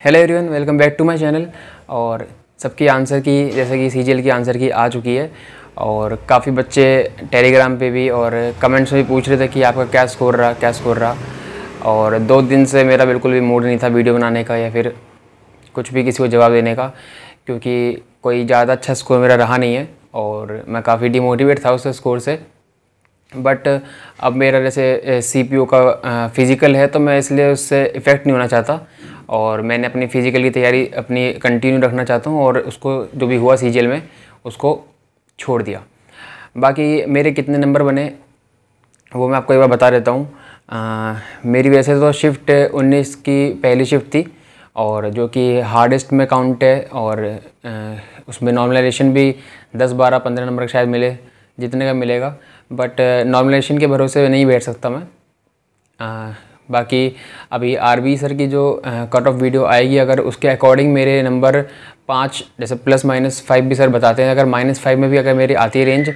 Hello everyone, welcome back to my channel. और सबकी answer की जैसे कि सीजीएल की आंसर की आ चुकी है और काफ़ी बच्चे टेलीग्राम पे भी और कमेंट्स में भी पूछ रहे थे कि आपका क्या स्कोर रहा। और 2 दिन से मेरा बिल्कुल भी मूड नहीं था वीडियो बनाने का या फिर कुछ भी किसी को जवाब देने का, क्योंकि कोई ज़्यादा अच्छा स्कोर मेरा रहा नहीं है और मैं काफ़ी डिमोटिवेट था उस स्कोर से। बट अब मेरा जैसे सीपीयू का फिज़िकल है तो मैं इसलिए उससे इफ़ेक्ट नहीं होना चाहता और मैंने अपनी फ़िज़िकल की तैयारी अपनी कंटिन्यू रखना चाहता हूँ और उसको जो भी हुआ सीजीएल में उसको छोड़ दिया। बाकी मेरे कितने नंबर बने वो मैं आपको एक बार बता देता हूँ। मेरी वैसे तो शिफ्ट 19 की पहली शिफ्ट थी और जो कि हार्डेस्ट में काउंट है और उसमें नॉर्मलाइजेशन भी 10, 12, 15 नंबर शायद मिले, जितने का मिलेगा। बट नॉर्मलाइजेशन के भरोसे नहीं बैठ सकता मैं। बाकी अभी आरबी सर की जो कट ऑफ वीडियो आएगी, अगर उसके अकॉर्डिंग मेरे नंबर 5 जैसे ±5 भी सर बताते हैं, अगर -5 में भी अगर मेरी आती है रेंज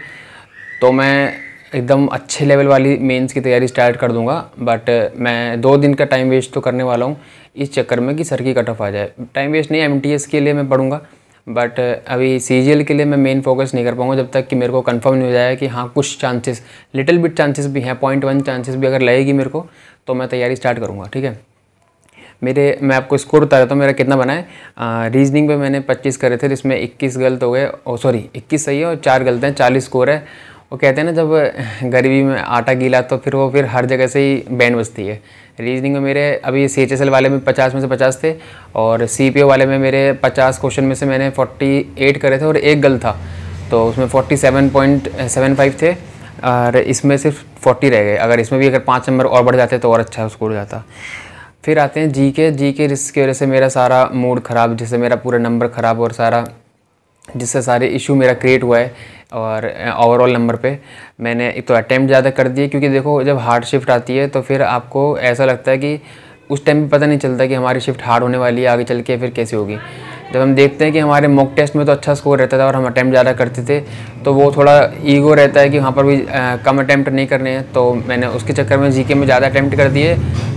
तो मैं एकदम अच्छे लेवल वाली मेंस की तैयारी स्टार्ट कर दूंगा। बट मैं 2 दिन का टाइम वेस्ट तो करने वाला हूँ इस चक्कर में कि सर की कट ऑफ आ जाए। टाइम वेस्ट नहीं, एमटीएस के लिए मैं पढ़ूंगा, बट अभी सीजीएल के लिए मैं मेन फोकस नहीं कर पाऊंगा जब तक कि मेरे को कंफर्म नहीं हो जाए कि हाँ कुछ चांसेस, लिटिल बिट चांसेस भी हैं, 0.1 चांसेस भी अगर लगेगी मेरे को तो मैं तैयारी स्टार्ट करूँगा। ठीक है, मैं आपको स्कोर बता देता हूँ मेरा कितना बना है। रीजनिंग पे मैंने 25 करे थे, जिसमें 21 गलत हो गए, सॉरी 21 सही है और 4 गलत हैं, 40 स्कोर है। वो कहते हैं ना, जब गरीबी में आटा गीला तो फिर हर जगह से ही बैंड बजती है। रीजनिंग में मेरे अभी CHSL वाले में 50 में से 50 थे और CPO वाले में मेरे 50 क्वेश्चन में से मैंने 48 करे थे और एक गलत था, तो उसमें 47.75 थे और इसमें सिर्फ 40 रह गए। अगर इसमें भी अगर 5 नंबर और बढ़ जाते तो और अच्छा स्कोर हो जाता। फिर आते हैं जीके जिसकी वजह से मेरा सारा मूड ख़राब, जिससे मेरा पूरा नंबर ख़राब और जिससे सारे इशू मेरा क्रिएट हुआ है। और ओवरऑल नंबर पे मैंने एक तो अटैम्प्ट ज़्यादा कर दिए, क्योंकि देखो जब हार्ड शिफ्ट आती है तो फिर आपको ऐसा लगता है कि उस टाइम पे पता नहीं चलता कि हमारी शिफ्ट हार्ड होने वाली है, आगे चल के फिर कैसे होगी। जब हम देखते हैं कि हमारे मॉक टेस्ट में तो अच्छा स्कोर रहता था और हम अटैम्प्ट ज़्यादा करते थे, तो वो थोड़ा ईगो रहता है कि वहाँ पर भी कम अटैम्प्ट नहीं करने हैं। तो मैंने उसके चक्कर में जीके में ज़्यादा अटैम्प्ट कर दिए,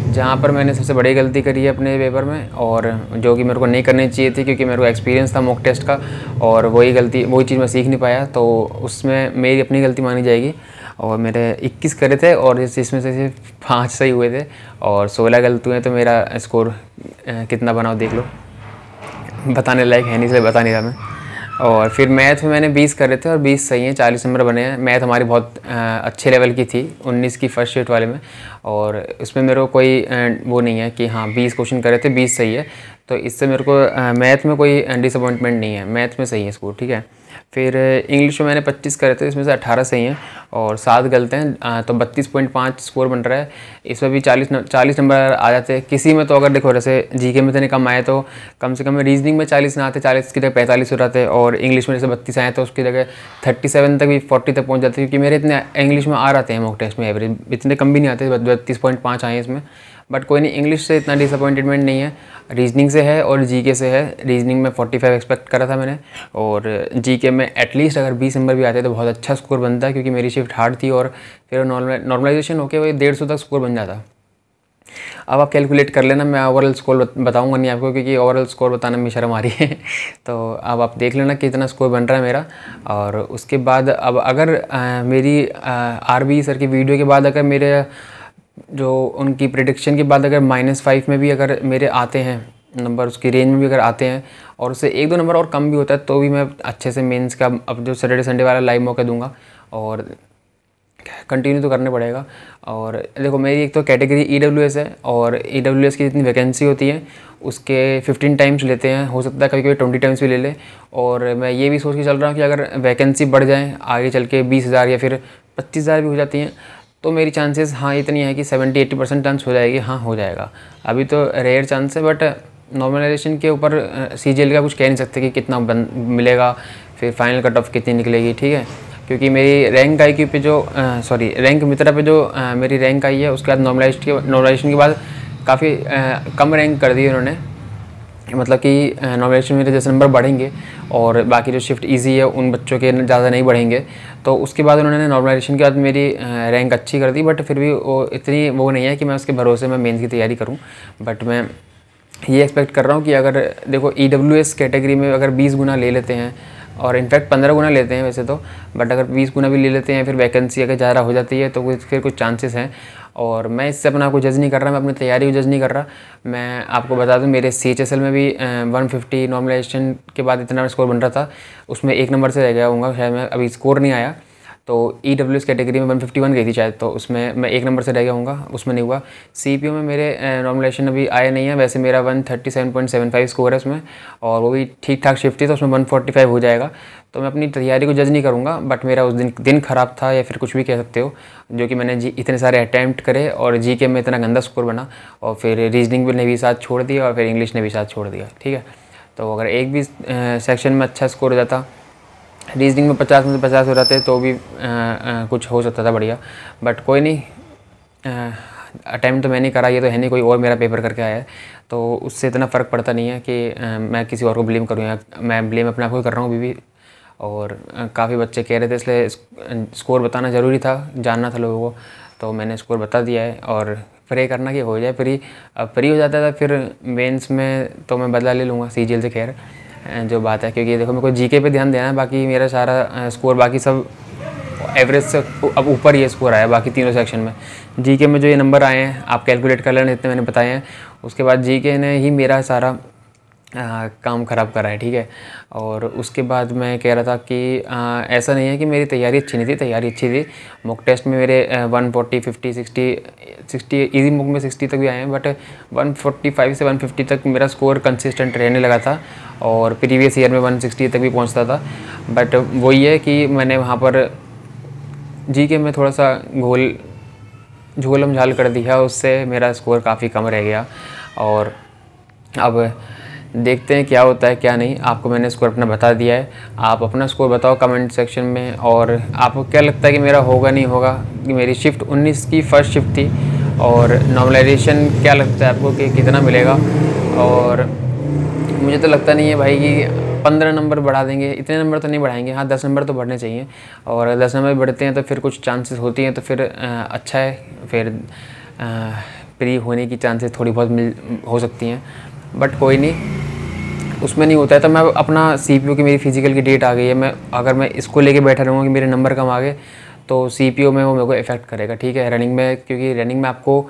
जहाँ पर मैंने सबसे बड़ी गलती करी है अपने पेपर में, और जो कि मेरे को नहीं करनी चाहिए थी, क्योंकि मेरे को एक्सपीरियंस था मॉक टेस्ट का और वही चीज़ मैं सीख नहीं पाया, तो उसमें मेरी अपनी गलती मानी जाएगी। और मेरे 21 करे थे और इसमें से सिर्फ 5 सही हुए थे और 16 गलत हुए, तो मेरा स्कोर कितना बना देख लो। बताने लायक है नहीं, इसलिए बता नहीं रहा मैं। और फिर मैथ में मैंने 20 करे थे और 20 सही हैं, 40 नंबर बने हैं। मैथ हमारी बहुत अच्छे लेवल की थी 19 की फर्स्ट शिफ्ट वाले में, और उसमें मेरे को कोई वो नहीं है कि हाँ 20 क्वेश्चन करे थे 20 सही है, तो इससे मेरे को मैथ में कोई डिसअपॉइंटमेंट नहीं है, मैथ में सही है स्कोर। ठीक है, फिर इंग्लिश में मैंने 25 करे थे, इसमें से 18 सही हैं और 7 गलत हैं, तो 32.5 स्कोर बन रहा है। इसमें भी 40 नंबर आ जाते हैं किसी में। तो अगर देखो जैसे जीके में इतने कम आए तो कम से कम रीजनिंग में 40 ना आते, 40 की जगह 45 हो जाते, और इंग्लिश में जैसे 32 आए तो उसकी जगह 37 तक भी 40 तक पहुँच जाते, क्योंकि मेरे इतने इंग्लिश में आ जाते हैं मॉक टेस्ट में एवरेज, इतने कम भी नहीं आते, 32.5 आए इसमें। बट कोई नहीं, इंग्लिश से इतना डिसअपॉइंटमेंट नहीं है, रीजनिंग से है और जीके से है। रीजनिंग में 45 एक्सपेक्ट करा था मैंने, और जीके में एटलीस्ट अगर 20 नंबर भी आते तो बहुत अच्छा स्कोर बनता है, क्योंकि मेरी शिफ्ट हार्ड थी और फिर नॉर्मलाइजेशन होकर वही 150 तक स्कोर बन जाता। अब आप कैलकुलेट कर लेना, मैं ओवरऑल स्कोर बताऊंगा नहीं आपको, क्योंकि ओवरऑल स्कोर बताने में शर्म आ रही है। तो अब आप देख लेना कितना स्कोर बन रहा है मेरा। और उसके बाद अब अगर मेरी आरबी सर की वीडियो के बाद अगर मेरे जो उनकी प्रेडिक्शन के बाद अगर -5 में भी अगर मेरे आते हैं नंबर, उसकी रेंज में भी अगर आते हैं और उससे 1-2 नंबर और कम भी होता है, तो भी मैं अच्छे से मेंस का अब जो सैटरडे संडे वाला लाइव मौका दूंगा और कंटिन्यू तो करना पड़ेगा। और देखो मेरी एक तो कैटेगरी EWS है, और EWS की जितनी वैकेंसी होती है उसके 15 टाइम्स लेते हैं, हो सकता है कभी कभी 20 टाइम्स भी ले ले। और मैं ये भी सोच के चल रहा हूँ कि अगर वैकेंसी बढ़ जाए आगे चल के 20,000 या फिर 25,000 भी हो जाती हैं, तो मेरी चांसेस हाँ इतनी है कि 70-80% चांस हो जाएगी, हाँ हो जाएगा। अभी तो रेयर चांस है, बट नॉर्मलाइजेशन के ऊपर CGL का कुछ कह नहीं सकते कि कितना मिलेगा, फिर फाइनल कट ऑफ कितनी निकलेगी। ठीक है, क्योंकि मेरी रैंक IQ पे जो रैंक मित्रा पे जो मेरी रैंक आई है, उसके बाद नॉर्मलाइजेशन के बाद काफ़ी कम रैंक कर दी उन्होंने, मतलब कि नॉर्मलाइजेशन मेरे जैसे नंबर बढ़ेंगे और बाकी जो शिफ्ट इजी है उन बच्चों के ज़्यादा नहीं बढ़ेंगे। तो उसके बाद उन्होंने नॉर्मलाइजेशन के बाद मेरी रैंक अच्छी कर दी, बट फिर भी वो इतनी वो नहीं है कि मैं उसके भरोसे में मेंस की तैयारी करूं। बट मैं ये एक्सपेक्ट कर रहा हूँ कि अगर देखो EWS कैटेगरी में अगर 20 गुना ले लेते हैं, और इनफैक्ट 15 गुना लेते हैं वैसे तो, बट अगर 20 गुना भी ले लेते हैं, फिर वैकेंसी अगर ज़्यादा हो जाती है तो फिर कुछ चांसेस हैं। और मैं इससे अपना को जज नहीं कर रहा, मैं अपनी तैयारी को जज नहीं कर रहा। मैं आपको बता दूं, मेरे CHSL में भी 150 नॉर्मलाइजेशन के बाद इतना स्कोर बन रहा था, उसमें 1 नंबर से रह गया हूँगा शायद मैं, अभी स्कोर नहीं आया। तो EWS कैटेगरी में 151 गई थी शायद, तो उसमें मैं 1 नंबर से रह गया हूँगा, उसमें नहीं हुआ। CPO में मेरे नॉर्मलाइजेशन अभी आए नहीं है, वैसे मेरा 137.75 स्कोर है उसमें, और वो भी ठीक ठाक शिफ्ट थी, तो उसमें 145 हो जाएगा। तो मैं अपनी तैयारी को जज नहीं करूँगा, बट मेरा उस दिन ख़राब था, या फिर कुछ भी कह सकते हो, जो कि मैंने इतने सारे अटैम्प्ट करे और GK में इतना गंदा स्कोर बना, और फिर रीजनिंग ने भी साथ छोड़ दिया, और फिर इंग्लिश ने भी साथ छोड़ दिया। ठीक है, तो अगर एक भी सेक्शन में अच्छा स्कोर हो जाता, रीजनिंग में 50 में से 50 हो जाते, तो भी कुछ हो सकता था बढ़िया, बट कोई नहीं। अटैम्प्ट तो मैंने करा, ये तो है नहीं कोई और मेरा पेपर करके आया है, तो उससे इतना फ़र्क पड़ता नहीं है कि मैं किसी और को ब्लेम करूँ, या मैं ब्लेम अपने आप को कर रहा हूँ अभी भी। और काफ़ी बच्चे कह रहे थे, इसलिए स्कोर बताना ज़रूरी था, जानना था लोगों को, तो मैंने स्कोर बता दिया है। और प्रे करना कि हो जाए प्री। अब प्री हो जाता था फिर मेंस में तो मैं बदला ले लूँगा CGL से, खैर जो बात है, क्योंकि देखो मेरे को GK पे ध्यान देना है, बाकी मेरा सारा स्कोर बाकी सब एवरेज से अब ऊपर ये स्कोर आया बाकी तीनों सेक्शन में। GK में जो ये नंबर आए हैं आप कैलकुलेट कर लेना, इतने मैंने बताए हैं। उसके बाद GK ने ही मेरा सारा काम ख़राब करा है। ठीक है, और उसके बाद मैं कह रहा था कि ऐसा नहीं है कि मेरी तैयारी अच्छी नहीं थी, तैयारी अच्छी थी। मॉक टेस्ट में मेरे 140, 50, 60 इजी मॉक में 60 तक भी आए हैं, बट 145 से 150 तक मेरा स्कोर कंसिस्टेंट रहने लगा था, और प्रीवियस ईयर में 160 तक भी पहुंचता था। बट वही है कि मैंने वहाँ पर GK में थोड़ा सा झोलम झाल कर दिया, उससे मेरा स्कोर काफ़ी कम रह गया। और अब देखते हैं क्या होता है क्या नहीं। आपको मैंने स्कोर अपना बता दिया है, आप अपना स्कोर बताओ कमेंट सेक्शन में। और आपको क्या लगता है कि मेरा होगा नहीं होगा, कि मेरी शिफ्ट 19 की फ़र्स्ट शिफ्ट थी, और नॉर्मलाइजेशन क्या लगता है आपको कि कितना मिलेगा। और मुझे तो लगता नहीं है भाई कि 15 नंबर बढ़ा देंगे, इतने नंबर तो नहीं बढ़ाएंगे, हाँ 10 नंबर तो बढ़ने चाहिए। और अगर 10 नंबर बढ़ते हैं तो फिर कुछ चांसेस होती हैं, तो फिर अच्छा है, फिर प्री होने की चांसेस थोड़ी बहुत हो सकती हैं, बट कोई नहीं, उसमें नहीं होता है। तो मैं अपना CPO की मेरी फिजिकल की डेट आ गई है, अगर मैं इसको लेके बैठा रहूँगा कि मेरे नंबर कम आ गए, तो CPO में वो मेरे को इफेक्ट करेगा। ठीक है, रनिंग में, क्योंकि रनिंग में आपको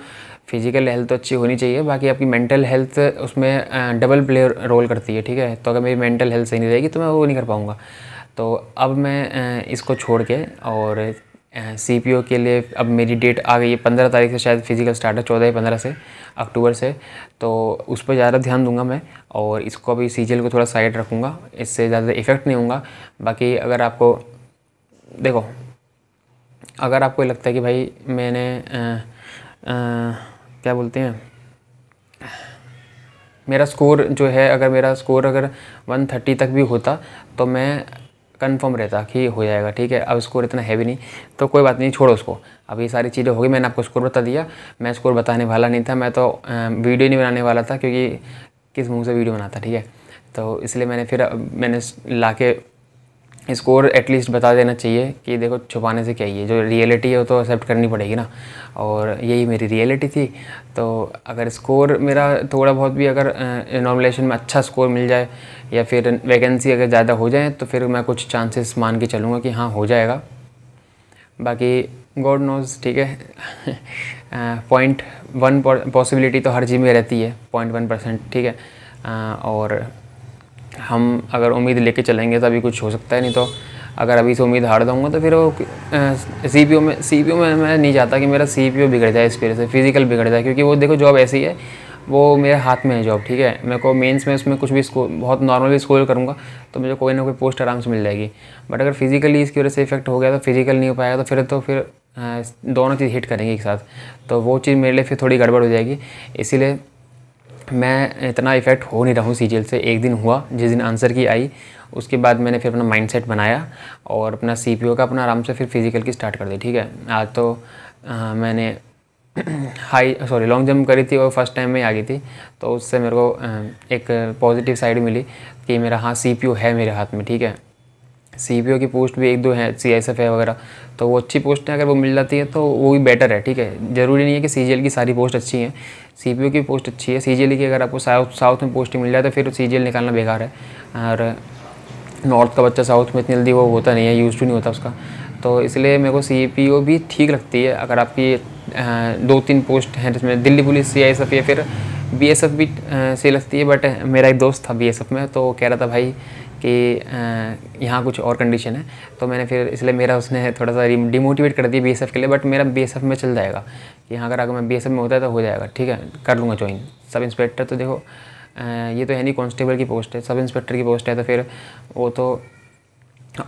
फिजिकल हेल्थ तो अच्छी होनी चाहिए, बाकी आपकी मेंटल हेल्थ उसमें डबल प्ले रोल करती है। ठीक है, तो अगर मेरी मेंटल हेल्थ सही नहीं रहेगी तो मैं वो नहीं कर पाऊँगा। तो अब मैं इसको छोड़ के, और CPO के लिए अब मेरी डेट आ गई है 15 तारीख से, शायद फिजिकल स्टार्ट है 14 या 15 से अक्टूबर से, तो उस पर ज़्यादा ध्यान दूंगा मैं। और इसको अभी CGL को थोड़ा साइड रखूँगा, इससे ज़्यादा इफ़ेक्ट नहीं होगा। बाकी अगर आपको देखो, अगर आपको लगता है कि भाई मैंने क्या बोलते हैं, मेरा स्कोर जो है, अगर मेरा स्कोर अगर 130 तक भी होता तो मैं कंफर्म रहता कि हो जाएगा। ठीक है, अब स्कोर इतना हैवी नहीं, तो कोई बात नहीं, छोड़ो उसको। अब ये सारी चीज़ें हो गई, मैंने आपको स्कोर बता दिया। मैं स्कोर बताने वाला नहीं था, मैं तो वीडियो नहीं बनाने वाला था, क्योंकि किस मुंह से वीडियो बनाता। ठीक है, तो इसलिए मैंने ला के स्कोर एटलीस्ट बता देना चाहिए कि देखो छुपाने से क्या ही है, जो रियलिटी है वो तो एक्सेप्ट करनी पड़ेगी ना, और यही मेरी रियलिटी थी। तो अगर स्कोर मेरा थोड़ा बहुत भी अगर नॉर्मलाइजेशन में अच्छा स्कोर मिल जाए, या फिर वैकेंसी अगर ज़्यादा हो जाए, तो फिर मैं कुछ चांसेस मान के चलूँगा कि हाँ हो जाएगा। बाकी गॉड नोज़। ठीक है, 0.1 पॉसिबिलिटी तो हर चीज़ में रहती है, 0.1%। ठीक है, और हम अगर उम्मीद लेके चलेंगे तभी कुछ हो सकता है, नहीं तो अगर अभी से उम्मीद हार दूँगा तो फिर वो CPO में मैं नहीं चाहता कि मेरा CPO बिगड़ जाए, इस वजह से फिजिकल बिगड़ जाए, क्योंकि वो देखो जॉब ऐसी है, वो मेरे हाथ में है जॉब। ठीक है, मेरे को मेंस में उसमें कुछ भी स्कोर बहुत नॉर्मल भी स्कोर करूँगा तो मुझे कोई ना कोई पोस्ट आराम से मिल जाएगी। बट अगर फिजिकली इसकी वजह से इफेक्ट हो गया, तो फिजिकल नहीं हो पाएगा, तो फिर दोनों चीज़ हिट करेंगे एक साथ, तो वो चीज़ मेरे लिए फिर थोड़ी गड़बड़ हो जाएगी। इसीलिए मैं इतना इफ़ेक्ट हो नहीं रहा हूँ CGL से। एक दिन हुआ, जिस दिन आंसर की आई, उसके बाद मैंने फिर अपना माइंडसेट बनाया और अपना CPO का अपना आराम से फिर फिज़िकल की स्टार्ट कर दी। ठीक है, आज तो मैंने लॉन्ग जंप करी थी और फर्स्ट टाइम में आ गई थी, तो उससे मेरे को एक पॉजिटिव साइड मिली कि मेरा CPO है मेरे हाथ में। ठीक है, CPO की पोस्ट भी 1-2 हैं, CISF है वगैरह, तो वो अच्छी पोस्ट है, अगर वो मिल जाती है तो वो भी बेटर है, ठीक है। ज़रूरी नहीं है कि CGL की सारी पोस्ट अच्छी हैं, CPO की पोस्ट अच्छी है। CGL की अगर आपको साउथ में पोस्टिंग मिल जाए तो फिर CGL निकालना बेकार है। और नॉर्थ का बच्चा साउथ में इतनी जल्दी वो होता नहीं है, यूज़ टू नहीं होता उसका, तो इसलिए मेरे को CPO भी ठीक लगती है। अगर आपकी 2-3 पोस्ट हैं जिसमें दिल्ली पुलिस, CISF या फिर BSF भी सही लगती है। बट मेरा एक दोस्त था BSF में, तो कह रहा था भाई कि यहाँ कुछ और कंडीशन है, तो मैंने फिर इसलिए मेरा उसने थोड़ा सा डिमोटिवेट कर दिया BSF के लिए। बट मेरा BSF में चल जाएगा कि यहाँ अगर मैं BSF में होता है तो हो जाएगा, ठीक है, कर लूँगा ज्वाइन। सब इंस्पेक्टर तो देखो ये तो है नहीं, कांस्टेबल की पोस्ट है, सब इंस्पेक्टर की पोस्ट है, तो फिर वो तो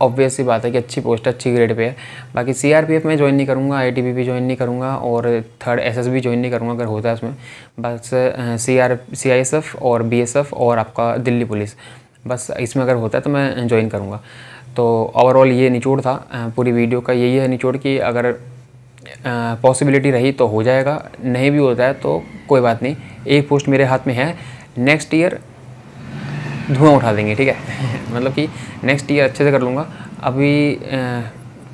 ऑब्वियस सी बात है कि अच्छी पोस्ट है, अच्छी ग्रेड पे है। बाकी CRPF में ज्वाइन नहीं करूँगा, ITBP ज्वाइन नहीं करूँगा, और 3rd SSB ज्वाइन नहीं करूँगा अगर होता है उसमें। बस CISF और BSF और आपका दिल्ली पुलिस, बस इसमें अगर होता है तो मैं ज्वाइन करूँगा। तो ओवरऑल ये निचोड़ था पूरी वीडियो का, यही है निचोड़ कि अगर पॉसिबिलिटी रही तो हो जाएगा, नहीं भी होता है तो कोई बात नहीं, एक पोस्ट मेरे हाथ में है, नेक्स्ट ईयर धुआं उठा देंगे, ठीक है। मतलब कि नेक्स्ट ईयर अच्छे से कर लूँगा। अभी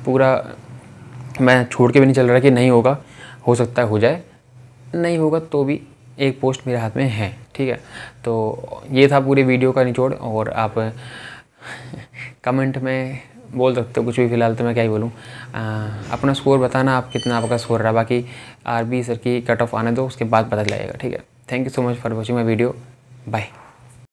पूरा मैं छोड़ के भी नहीं चल रहा कि नहीं होगा, हो सकता है हो जाए, नहीं होगा तो भी एक पोस्ट मेरे हाथ में है, ठीक है। तो ये था पूरी वीडियो का निचोड़, और आप कमेंट में बोल सकते हो कुछ भी, फ़िलहाल तो मैं क्या ही बोलूँ। अपना स्कोर बताना आप कितना आपका स्कोर रहा, बाकी RB सर की कट ऑफ आने दो, उसके बाद पता लगेगा, ठीक है। Thank you so much for watching my video, bye.